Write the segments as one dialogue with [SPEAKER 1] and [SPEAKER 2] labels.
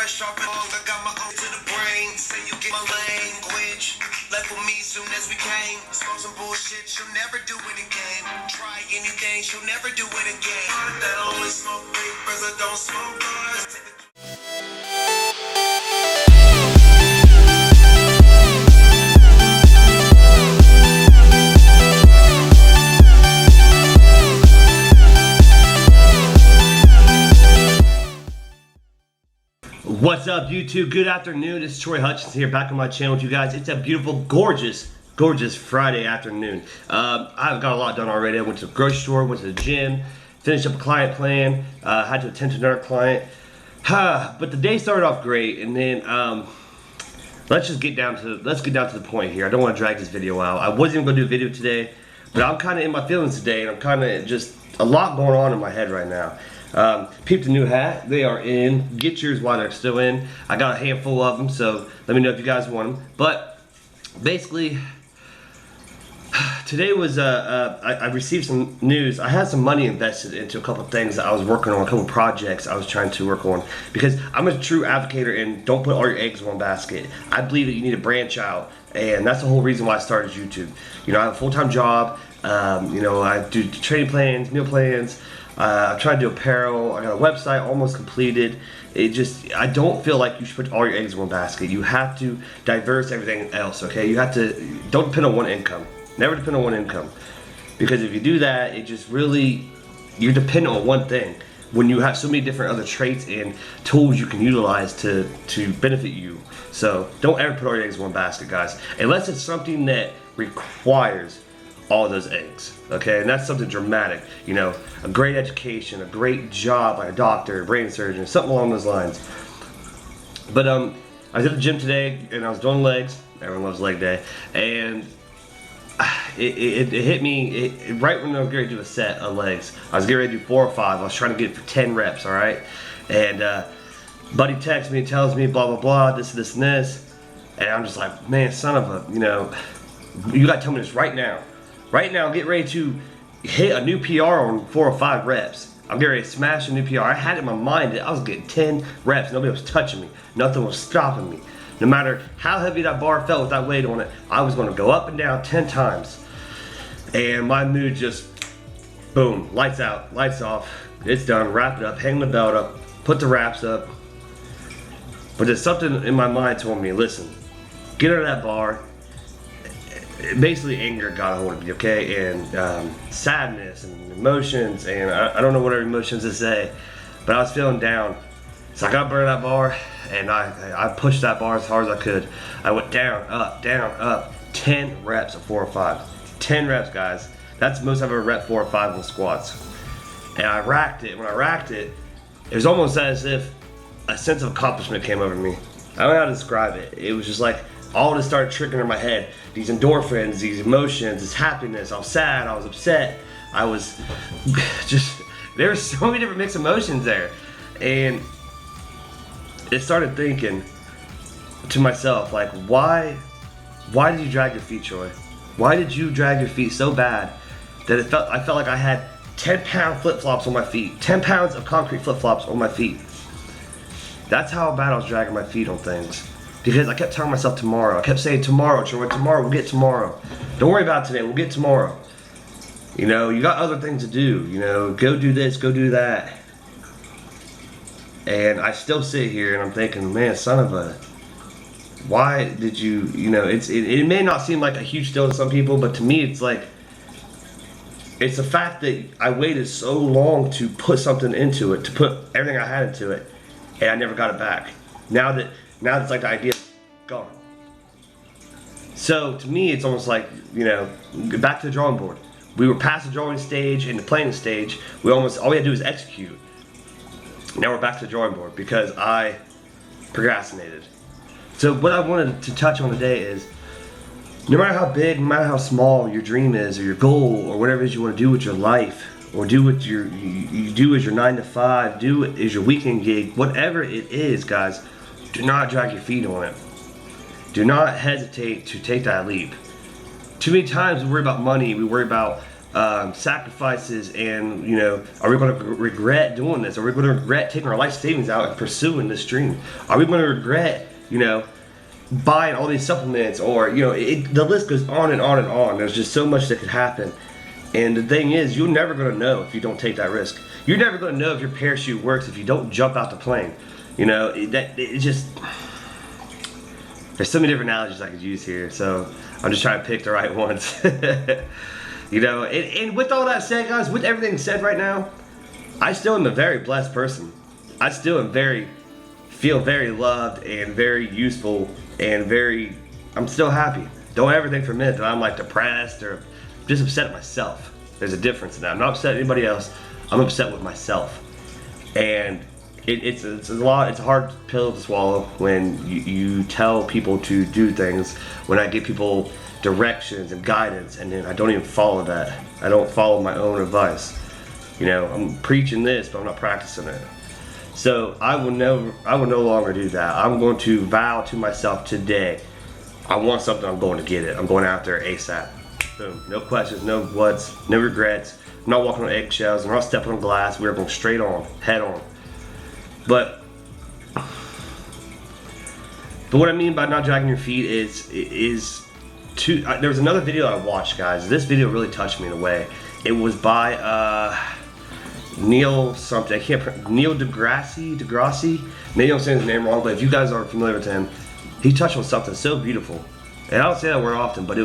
[SPEAKER 1] sharp and long, I got my own to the brain. Say you get my language. Left with me soon as we came. Smoke some bullshit, she'll never do it again. Try anything, she'll never do it again. That only smoke papers, I don't smoke bars.
[SPEAKER 2] What's up, YouTube? Good afternoon. It's Troy Hutchinson here, back on my channel with you guys. It's a beautiful, gorgeous Friday afternoon. I've got a lot done already. I went to the grocery store, went to the gym, finished up a client plan, had to attend to another client. But the day started off great, and then let's get down to the point here. I don't want to drag this video out. I wasn't even going to do a video today, but I'm kind of in my feelings today, and I'm kind of just a lot going on in my head right now. Peep the new hat. They are in. Get yours while they're still in. I got a handful of them, so let me know if you guys want them. But basically, today was I received some news. I had some money invested into a couple of things that I was working on, a couple of projects I was trying to work on, because I'm a true advocate and don't put all your eggs in one basket. I believe that you need to branch out, and that's the whole reason why I started YouTube. You know, I have a full-time job. You know, I do training plans, meal plans. I tried to do apparel. I got a website almost completed. I don't feel like you should put all your eggs in one basket. You have to diverse everything else, okay? You have to, don't depend on one income. Never depend on one income. Because if you do that, it just really, you're dependent on one thing. When you have so many different other traits and tools you can utilize to benefit you. So don't ever put all your eggs in one basket, guys. Unless it's something that requires all those eggs, okay? And that's something dramatic, you know, a great education, a great job like a doctor, a brain surgeon, something along those lines. But I was at the gym today and I was doing legs. Everyone loves leg day. And it hit me right when I was getting ready to do a set of legs. I was getting ready to do 4 or 5. I was trying to get it for 10 reps, all right? And buddy texts me and tells me blah, blah, blah, this, and this. And I'm just like, man, son of a, you know, you gotta tell me this right now. Right now, get ready to hit a new PR on 4 or 5 reps. I'm getting ready to smash a new PR. I had it in my mind that I was getting 10 reps. Nobody was touching me. Nothing was stopping me. No matter how heavy that bar felt with that weight on it, I was going to go up and down 10 times. And my mood just, boom, lights out, lights off. It's done. Wrap it up, hang the belt up, put the wraps up. But there's something in my mind told me, listen, get under that bar. Basically anger got a hold of me, okay, and sadness and emotions, and I don't know what other emotions to say, but I was feeling down. So I got burned that bar, and I pushed that bar as hard as I could. I went down, up, 10 reps of 4 or 5. 10 reps, guys. That's the most I've ever rep 4 or 5 on squats. And I racked it. When I racked it, it was almost as if a sense of accomplishment came over me. I don't know how to describe it. It was just like, all this started triggering in my head. These endorphins, these emotions, this happiness. I was sad, I was upset. I was just, there were so many different mixed emotions there. And it started thinking to myself, like, why did you drag your feet, Troy? Why did you drag your feet so bad that I felt like I had 10-pound flip-flops on my feet, 10 pounds of concrete flip-flops on my feet. That's how bad I was dragging my feet on things. Because I kept telling myself tomorrow. I kept saying tomorrow, Troy, tomorrow, we'll get tomorrow. Don't worry about today, we'll get tomorrow. You know, you got other things to do. You know, go do this, go do that. And I still sit here and I'm thinking, man, son of a, why did you, you know, it may not seem like a huge deal to some people, but to me it's like, it's the fact that I waited so long to put something into it, to put everything I had into it, and I never got it back. Now it's like the idea gone. So to me, it's almost like, you know, back to the drawing board. We were past the drawing stage and the planning stage. All we had to do is execute. Now we're back to the drawing board because I procrastinated. So what I wanted to touch on today is, no matter how big, no matter how small your dream is or your goal or whatever it is you want to do with your life, or do what you do as your 9 to 5, do it as your weekend gig, whatever it is, guys, do not drag your feet on it. Do not hesitate to take that leap. Too many times we worry about money, we worry about sacrifices, and are we going to regret doing this? Are we going to regret taking our life savings out and pursuing this dream? Are we going to regret buying all these supplements? Or the list goes on and on and on. There's just so much that could happen. And the thing is, you're never going to know if you don't take that risk. You're never going to know if your parachute works if you don't jump out the plane. There's so many different analogies I could use here, so I'm just trying to pick the right ones. And with all that said, guys, with everything said right now, I still am a very blessed person. I still am feel very loved and very useful and I'm still happy. Don't ever think for a minute that I'm like depressed or just upset at myself. There's a difference in that. I'm not upset at anybody else. I'm upset with myself. And it's a hard pill to swallow when you tell people to do things, when I give people directions and guidance and then I don't even follow that. I don't follow my own advice. I'm preaching this, but I'm not practicing it. So I will no longer do that. I'm going to vow to myself today, I want something, I'm going to get it. I'm going after it ASAP. Boom. No questions, no whats, no regrets. I'm not walking on eggshells, I'm not stepping on glass. We're going straight on, head on. But what I mean by not dragging your feet is there was another video I watched, guys. This video really touched me in a way. It was by Neil something. Neil deGrasse. Maybe I'm saying his name wrong, but if you guys aren't familiar with him, he touched on something so beautiful. And I don't say that word often, but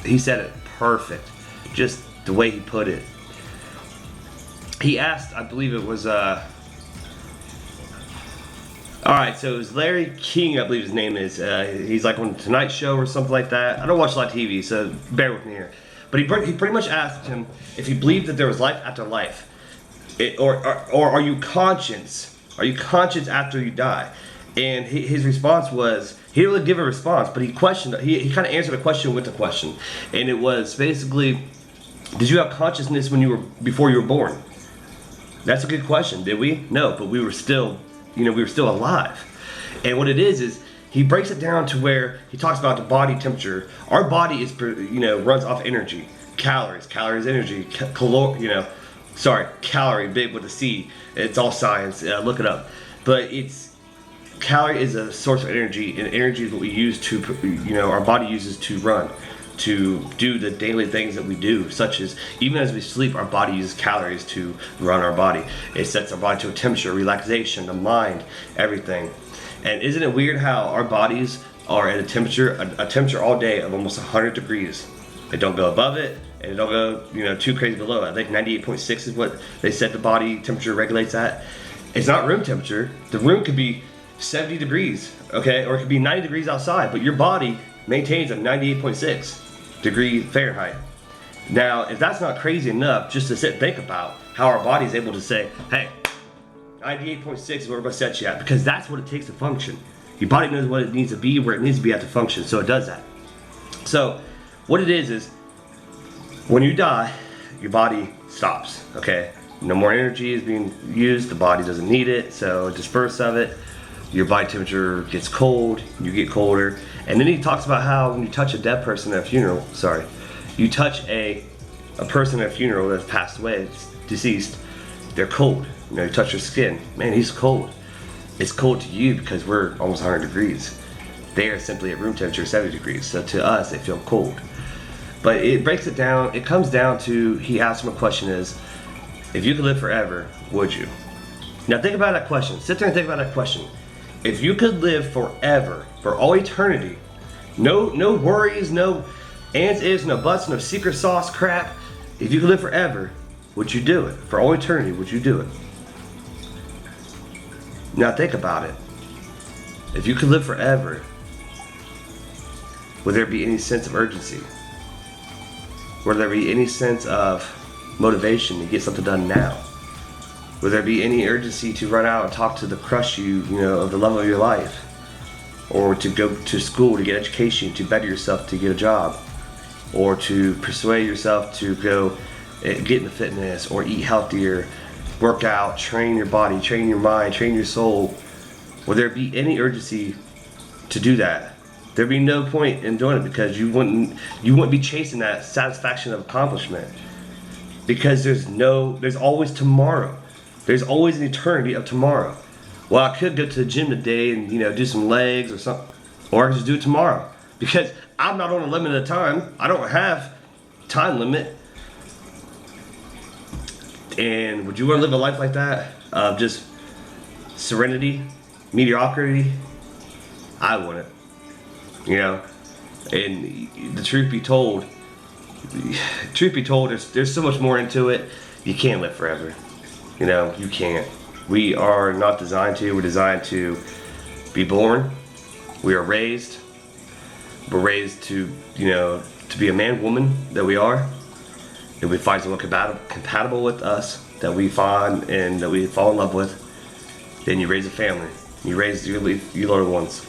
[SPEAKER 2] he said it perfect. Just the way he put it. He asked, I believe it was alright, so it was Larry King, I believe his name is. He's like on Tonight Show or something like that. I don't watch a lot of TV, so bear with me here. But he pretty much asked him if he believed that there was life after life. Or are you conscious? Are you conscious after you die? And his response was, he didn't really give a response, but he kind of answered a question with a question. And it was basically, did you have consciousness before you were born? That's a good question. Did we? No, but we were still alive. And what it is he breaks it down to where he talks about the body temperature. Our body runs off energy, calories, energy, calorie, big with a C. It's all science. Look it up. But calorie is a source of energy, and energy is what we use to, our body uses to run, to do the daily things that we do, such as even as we sleep, our body uses calories to run our body. It sets our body to a temperature, relaxation, the mind, everything. And isn't it weird how our bodies are at a temperature all day of almost 100 degrees? It don't go above it, and it don't go too crazy below it. I think 98.6 is what they said the body temperature regulates at. It's not room temperature. The room could be 70 degrees, okay, or it could be 90 degrees outside, but your body maintains a 98.6 degree Fahrenheit. Now, if that's not crazy enough just to sit and think about how our body is able to say, hey, 98.6 is where we're going to set you at, because that's what it takes to function. Your body knows what it needs to be, where it needs to be at to function, so it does that. So what it is when you die, your body stops, okay? No more energy is being used, the body doesn't need it, so disperse of it. Your body temperature gets cold, you get colder. And then he talks about how when you touch a dead person at a funeral, you touch a person at a funeral that's passed away, it's deceased, they're cold. You touch their skin, man, he's cold. It's cold to you because we're almost 100 degrees. They are simply at room temperature 70 degrees, so to us they feel cold. But it breaks it down, it comes down to, he asked him a question is, if you could live forever, would you? Now think about that question, sit there and think about that question. If you could live forever, for all eternity, no worries, no ands, ifs, no buts, no secret sauce crap. If you could live forever, would you do it? For all eternity, would you do it? Now think about it. If you could live forever, would there be any sense of urgency? Would there be any sense of motivation to get something done now? Would there be any urgency to run out and talk to the crush of the love of your life? Or to go to school to get education, to better yourself, to get a job? Or to persuade yourself to go get into fitness or eat healthier, work out, train your body, train your mind, train your soul? Would there be any urgency to do that? There'd be no point in doing it because you wouldn't be chasing that satisfaction of accomplishment. Because there's always tomorrow. There's always an eternity of tomorrow. Well, I could go to the gym today and, do some legs or something. Or I can just do it tomorrow. Because I'm not on a limited time. I don't have time limit. And would you want to live a life like that? Of just serenity, mediocrity? I wouldn't. And the truth be told, there's so much more into it. You can't live forever. You can't. We are not designed to. We're designed to be born. We are raised. We're raised to, to be a man, woman that we are. And we find someone compatible with us that we find and that we fall in love with. Then you raise a family. You raise your little ones.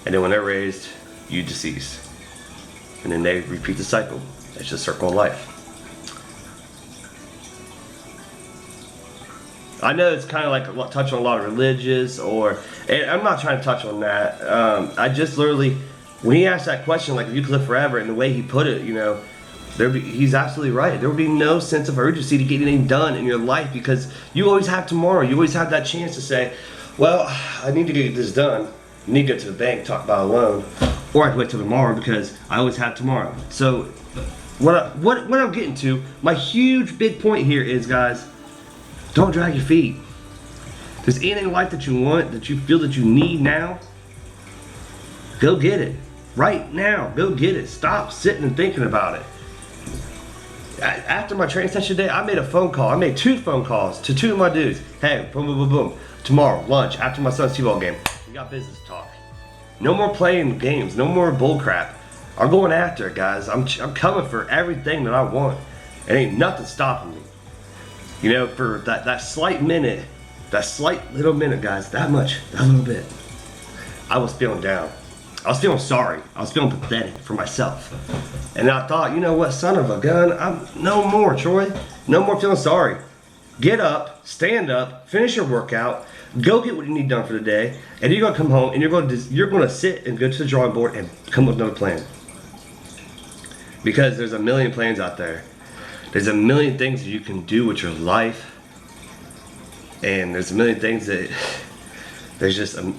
[SPEAKER 2] And then when they're raised, you decease. And then they repeat the cycle. It's just a circle of life. I know it's kind of like touch on a lot of religious and I'm not trying to touch on that. I just literally, when he asked that question, like if you could live forever, and the way he put it, he's absolutely right. There would be no sense of urgency to get anything done in your life because you always have tomorrow. You always have that chance to say, well, I need to get this done. I need to go to the bank, talk about a loan, or I can wait till tomorrow because I always have tomorrow. So what I'm getting to, my huge big point here is, guys, don't drag your feet. If there's anything in life that you want, that you feel that you need now, go get it. Right now, go get it. Stop sitting and thinking about it. After my training session today, I made a phone call. I made 2 phone calls to 2 of my dudes. Hey, boom, boom, boom, boom. Tomorrow, lunch, after my son's T-ball game, we got business talk. No more playing games. No more bull crap. I'm going after it, guys. I'm coming for everything that I want. It ain't nothing stopping me. For that slight minute, that slight little minute, guys, that little bit, I was feeling down. I was feeling sorry. I was feeling pathetic for myself. And I thought, you know what, son of a gun, I'm no more, Troy. No more feeling sorry. Get up, stand up, finish your workout, go get what you need done for the day, and you're gonna come home and you're gonna sit and go to the drawing board and come up with another plan. Because there's a million plans out there. There's a million things that you can do with your life. And there's a million things that there's an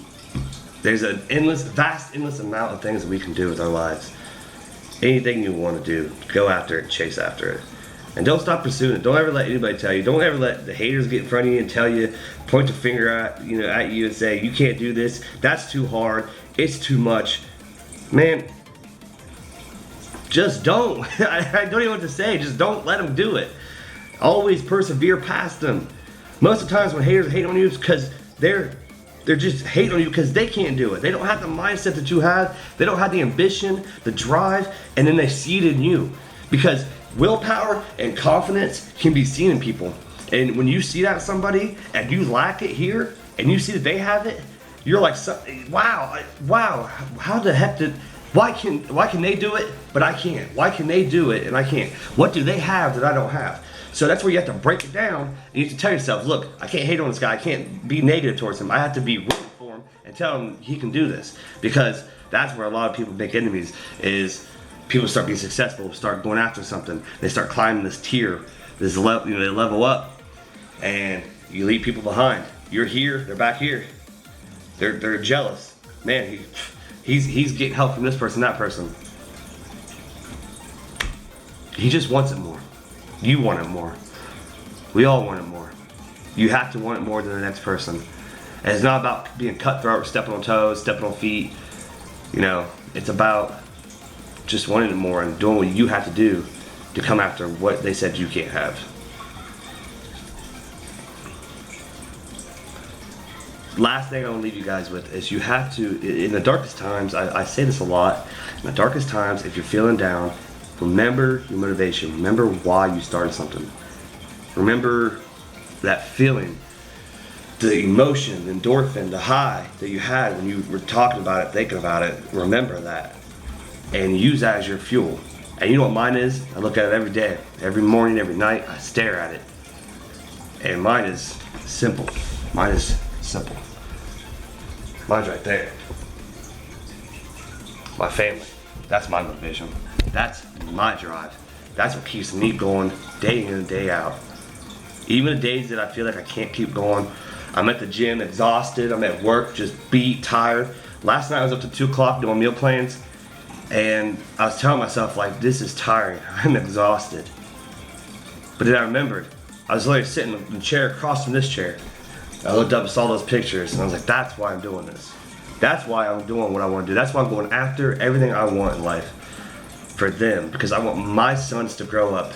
[SPEAKER 2] vast endless amount of things that we can do with our lives. Anything you want to do, go after it, chase after it. And don't stop pursuing it. Don't ever let anybody tell you. Don't ever let the haters get in front of you and tell you, point the finger at you and say, you can't do this. That's too hard. It's too much. Man, just don't. I don't even know what to say. Just don't let them do it. Always persevere past them. Most of the times when haters hate on you, it's because they're just hating on you because they can't do it. They don't have the mindset that you have. They don't have the ambition, the drive, and then they see it in you. Because willpower and confidence can be seen in people. And when you see that in somebody and you lack it here and you see that they have it, you're like, wow, how the heck why can they do it but I can't? Why can they do it and I can't? What do they have that I don't have? So that's where you have to break it down and you have to tell yourself, look, I can't hate on this guy. I can't be negative towards him. I have to be rooting for him and tell him he can do this. Because that's where a lot of people make enemies, is people start being successful, start going after something. They start climbing this tier, this level, they level up, and you leave people behind. You're here, they're back here. They're jealous. Man, he's getting help from this person, that person. He just wants it more. You want it more. We all want it more. You have to want it more than the next person. And it's not about being cutthroat, stepping on toes, stepping on feet. It's about just wanting it more and doing what you have to do to come after what they said you can't have. Last thing I want to leave you guys with is you have to, in the darkest times, I say this a lot, in the darkest times, if you're feeling down, remember your motivation. Remember why you started something. Remember that feeling, the emotion, the endorphin, the high that you had when you were talking about it, thinking about it. Remember that and use that as your fuel. And you know what mine is? I look at it every day, every morning, every night. I stare at it. And mine is simple. Mine's right there. My family. That's my motivation. That's my drive. That's what keeps me going day in and day out. Even the days that I feel like I can't keep going, I'm at the gym exhausted, I'm at work just beat, tired. Last night I was up to 2 o'clock doing meal plans, and I was telling myself, like, this is tiring, I'm exhausted. But then I remembered, I was literally sitting in the chair across from this chair. I looked up and saw those pictures, and I was like, that's why I'm doing this. That's why I'm doing what I want to do. That's why I'm going after everything I want in life for them, because I want my sons to grow up.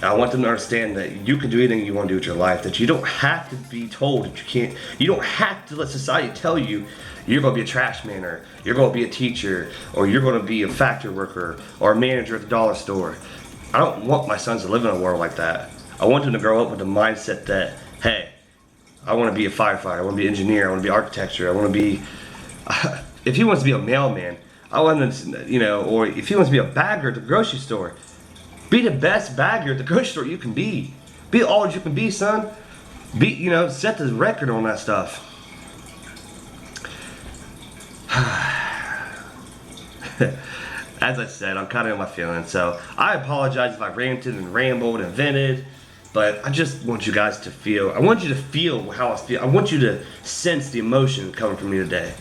[SPEAKER 2] I want them to understand that you can do anything you want to do with your life, that you don't have to be told that you can't. You don't have to let society tell you you're going to be a trash man, or you're going to be a teacher, or you're going to be a factory worker, or a manager at the dollar store. I don't want my sons to live in a world like that. I want them to grow up with the mindset that, hey, I want to be a firefighter, I want to be an engineer, I want to be architecture, I want to be, if he wants to be a mailman, I want him to, you know, or if he wants to be a bagger at the grocery store, be the best bagger at the grocery store you can be. Be all that you can be, son. Be, you know, set the record on that stuff. As I said, I'm kind of in my feelings, so I apologize if I ranted and rambled and vented, but I just want you guys to feel, I want you to feel how I feel. I want you to sense the emotion coming from me today.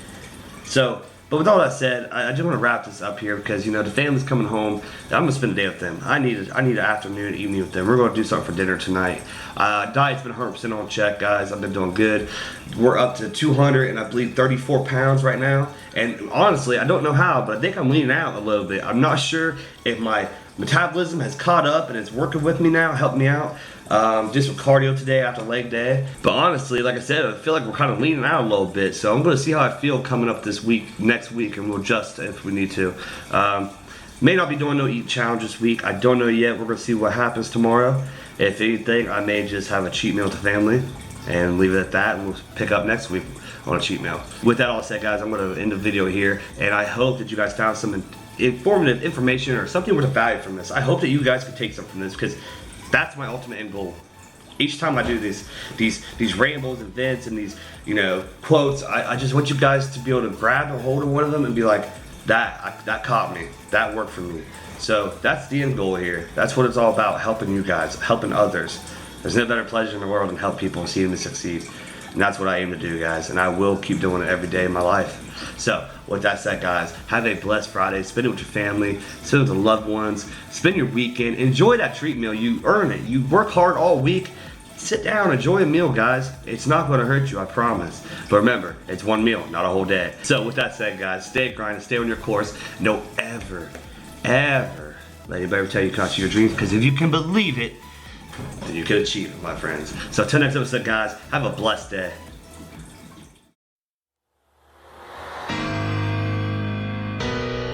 [SPEAKER 2] So, but with all that said, I just want to wrap this up here because, you know, the family's coming home. I'm going to spend the day with them. I need an afternoon, evening with them. We're going to do something for dinner tonight. Diet's been 100% on check, guys. I've been doing good. We're up to 200 and I believe 34 pounds right now. And honestly, I don't know how, but I think I'm leaning out a little bit. I'm not sure if my metabolism has caught up and it's working with me now, helped me out. Just with cardio today after leg day. But honestly, like I said, I feel like we're kind of leaning out a little bit. So I'm going to see how I feel coming up this week, next week, and we'll adjust if we need to. May not be doing no eat challenge this week. I don't know yet. We're going to see what happens tomorrow. If anything, I may just have a cheat meal with the family and leave it at that, and we'll pick up next week on a cheat meal. With that all said, guys, I'm going to end the video here, and I hope that you guys found some informative information or something worth of value from this. I hope that you guys can take something from this, because that's my ultimate end goal. Each time I do these rambles and vents and these, you know, quotes, I just want you guys to be able to grab a hold of one of them and be like, that caught me, that worked for me. So that's the end goal here. That's what it's all about, helping you guys, helping others. There's no better pleasure in the world than help people and see them succeed. And that's what I aim to do, guys, and I will keep doing it every day in my life. So, with that said, guys, have a blessed Friday. Spend it with your family, spend it with the loved ones, spend your weekend, enjoy that treat meal. You earn it. You work hard all week. Sit down, enjoy a meal, guys. It's not going to hurt you, I promise. But remember, it's one meal, not a whole day. So, with that said, guys, stay grinding, stay on your course. Don't ever let anybody tell you you can't achieve your dreams, because if you can believe it, then you can achieve it, my friends. So, until next episode, guys, have a blessed day.